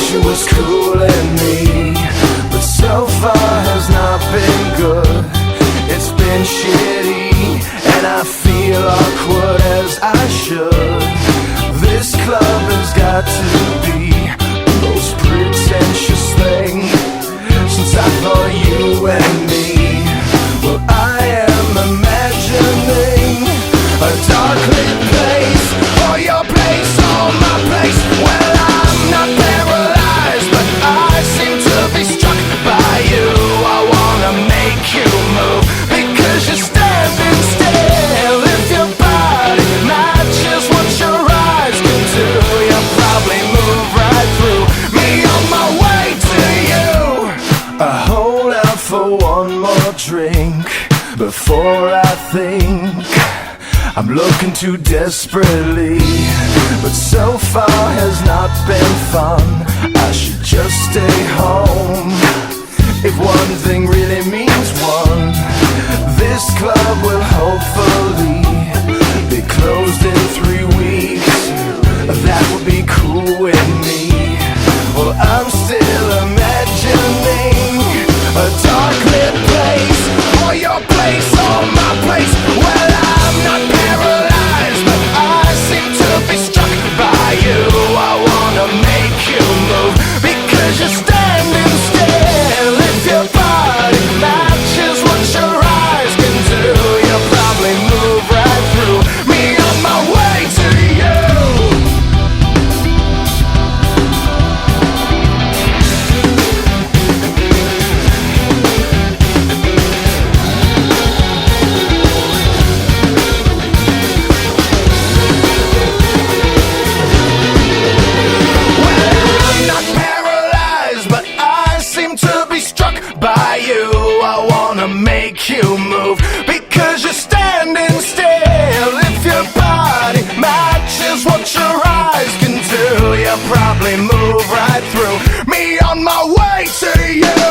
she was cooling me, but so far has not been good. It's been shitty, and I feel awkward as I should. This club has got to be the most pretentious thing since I thought you and me. Well, I am imagining a dark lit place, or your place, or my place. Well, I'm not paralyzed, but I seem to be struck by you. I wanna make you move, because you're standing still. If your body matches what your eyes can do, you'll probably move right through me on my way to you. I hold out for one more drink before I think I'm looking too desperately, but so far has not been fun. I should just stay home. If one thing really means one, this club will hopefully be closed in 3 weeks. That would be cool with me. Well, I'm still imagining a dark lit place, or your place, or my place. Well, I'm not paralyzed, but I seem to be struck by you. I wanna make you move, because you're standing still. If your body matches what your eyes can do, you'll probably move right through me on my way to you. By you, I wanna make you move, because you're standing still. If your body matches what your eyes can do, you'll probably move right through me on my way to you.